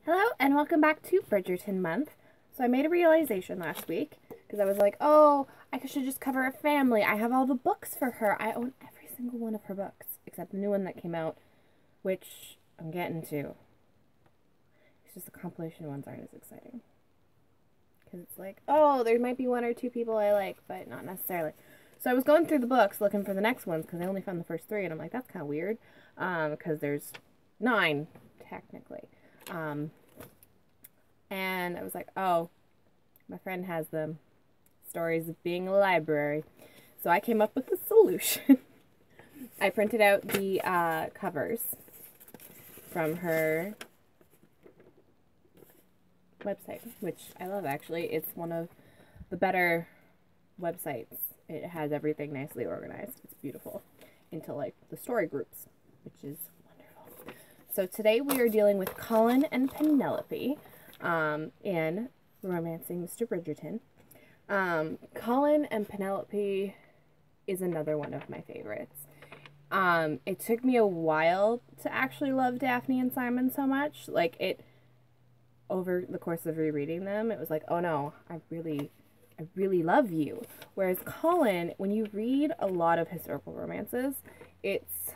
Hello and welcome back to Bridgerton month. So I made a realization last week because I was like, oh, I should just cover a family. I have all the books for her. I own every single one of her books except the new one that came out, which I'm getting to. It's just the compilation ones aren't as exciting. Because it's like, oh, there might be one or two people I like, but not necessarily. So I was going through the books looking for the next ones because I only found the first three, and I'm like, that's kind of weird because there's 9 technically. And I was like, oh, my friend has them. Stories of being a library. So I came up with a solution. I printed out the covers from her website, which I love actually. It's one of the better websites. It has everything nicely organized. It's beautiful. Into like the story groups, which is wonderful. So today we are dealing with Colin and Penelope in Romancing Mr. Bridgerton. Colin and Penelope is another one of my favorites. It took me a while to actually love Daphne and Simon so much. Like, it, over the course of rereading them, it was like, oh no, I really love you. Whereas Colin, when you read a lot of historical romances, it's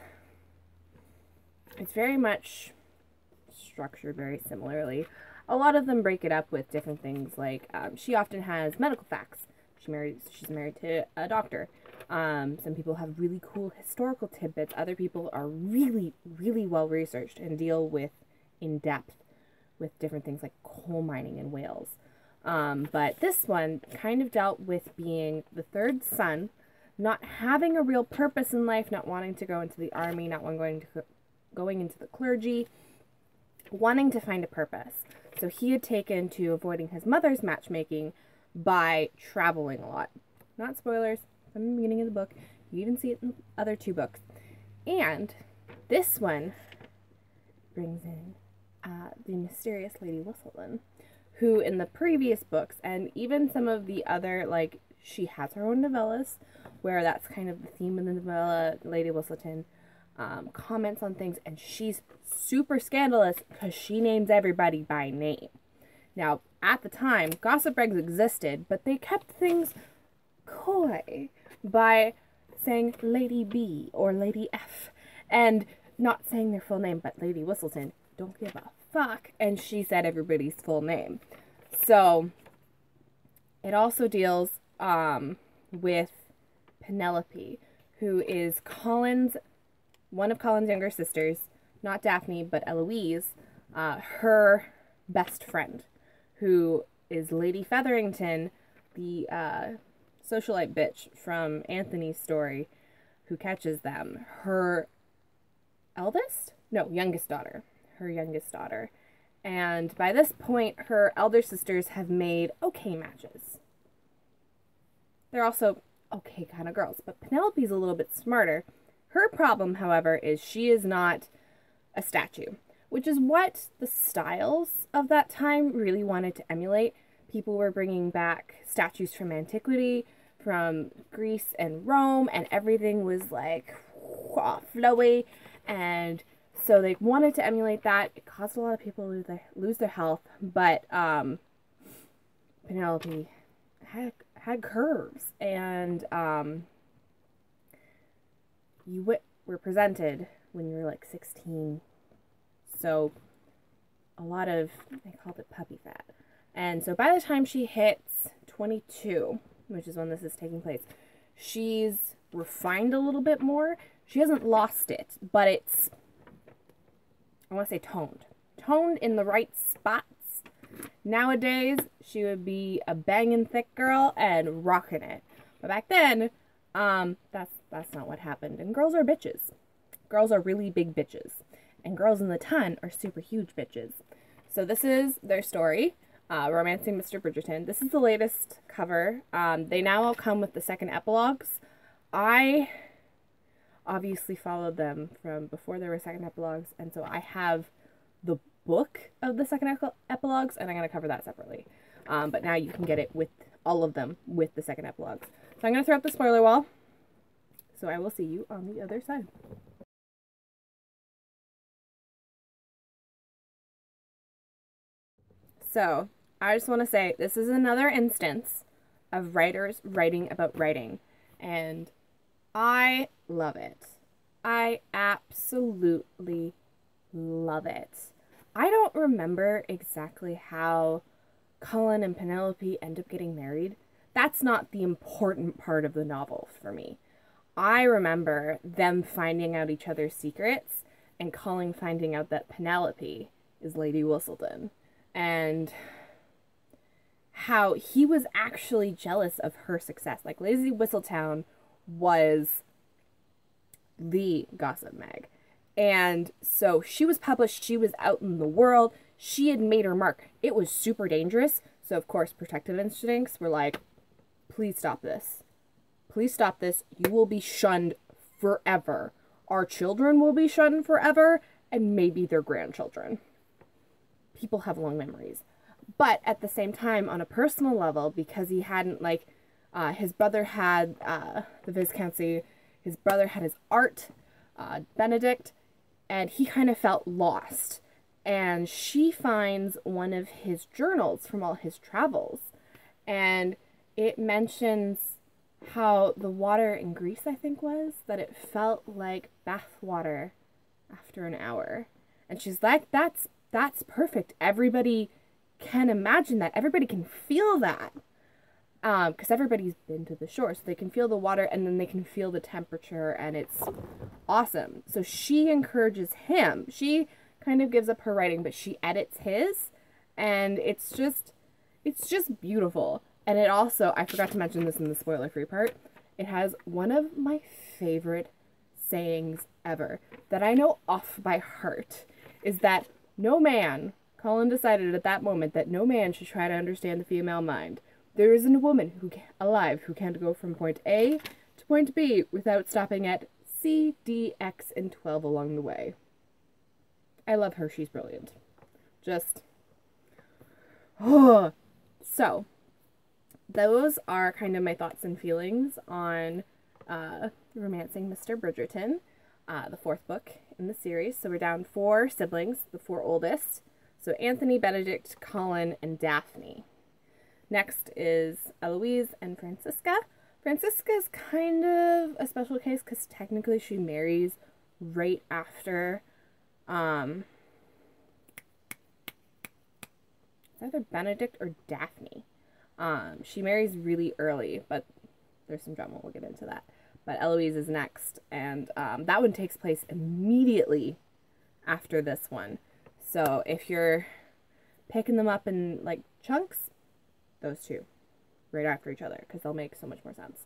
very much structured very similarly. A lot of them break it up with different things, like she often has medical facts. She's married to a doctor. Some people have really cool historical tidbits. Other people are really, really well researched and deal with in depth with different things like coal mining in Wales. But this one kind of dealt with being the third son, not having a real purpose in life, not wanting to go into the army, not going into the clergy, wanting to find a purpose. So he had taken to avoiding his mother's matchmaking by traveling a lot. Not spoilers from the beginning of the book. You even see it in the other 2 books. And this one brings in the mysterious Lady Whistledown, who in the previous books, and even some of the other, like, she has her own novellas, where that's kind of the theme of the novella. Lady Whistledown comments on things, and she's super scandalous because she names everybody by name. Now, at the time, gossip rags existed, but they kept things coy by saying Lady B or Lady F, and not saying their full name, but Lady Whistledown, don't give a fuck, and she said everybody's full name. So, it also deals with Penelope, who is one of Colin's younger sisters, not Daphne, but Eloise, her best friend, who is Lady Featherington, the socialite bitch from Anthony's story, who catches them. Her youngest daughter. Her youngest daughter. And by this point, her elder sisters have made okay matches. They're also okay kind of girls, but Penelope's a little bit smarter. Her problem, however, is she is not a statue, which is what the styles of that time really wanted to emulate. People were bringing back statues from antiquity, from Greece and Rome, and everything was like flowy, and so they wanted to emulate that. It caused a lot of people to lose their health, but Penelope had curves, and you were presented when you were like 16. So a lot of, they called it puppy fat. And so by the time she hits 22, which is when this is taking place, she's refined a little bit more. She hasn't lost it, but it's, I want to say toned. Toned in the right spots. Nowadays, she would be a banging thick girl and rocking it. But back then, that's not what happened. And girls are bitches. Girls are really big bitches. And girls in the ton are super huge bitches. So this is their story, Romancing Mr. Bridgerton. This is the latest cover. They now all come with the second epilogues. I obviously followed them from before there were second epilogues, and so I have the book of the second epilogues, and I'm going to cover that separately. But now you can get it with all of them with the second epilogues. So I'm going to throw up the spoiler wall. So I will see you on the other side. So, I just want to say this is another instance of writers writing about writing, and I love it. I absolutely love it. I don't remember exactly how Colin and Penelope end up getting married. That's not the important part of the novel for me. I remember them finding out each other's secrets and Colin finding out that Penelope is Lady Whistledown, and how he was actually jealous of her success. Like, Lady Whistledown was the gossip mag. And so she was published, she was out in the world, she had made her mark. It was super dangerous. So, of course, protective instincts were like, please stop this. Please stop this. You will be shunned forever. Our children will be shunned forever, and maybe their grandchildren. People have long memories. But at the same time, on a personal level, because he hadn't, like, his brother had the Viscountcy, his brother had his art, Benedict, and he kind of felt lost. And she finds one of his journals from all his travels, and it mentions how the water in Greece, I think was, that it felt like bath water after an hour. And she's like, that's perfect. Everybody can imagine that. Everybody can feel that. Because everybody's been to the shore, so they can feel the water, and then they can feel the temperature, and it's awesome. So she encourages him. She kind of gives up her writing, but she edits his, and it's just beautiful. And it also, I forgot to mention this in the spoiler-free part, it has one of my favorite sayings ever that I know off by heart, is that no man, Colin decided at that moment that no man should try to understand the female mind. There isn't a woman alive who can't go from point A to point B without stopping at C, D, X, and 12 along the way. I love her. She's brilliant. Just, oh. So, those are kind of my thoughts and feelings on Romancing Mr. Bridgerton, the 4th book in the series. So we're down 4 siblings, the 4 oldest. So Anthony, Benedict, Colin, and Daphne. Next is Eloise and Francisca. Francisca's kind of a special case because technically she marries right after it's either Benedict or Daphne. She marries really early, but there's some drama. We'll get into that. But Eloise is next, and that one takes place immediately after this one. So if you're picking them up in, like, chunks, those two right after each other, because they'll make so much more sense.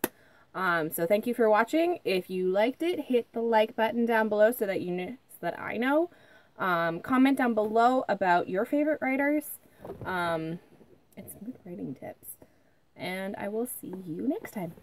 So thank you for watching. If you liked it, hit the like button down below so that I know. Comment down below about your favorite writers. And some good writing tips. And I will see you next time.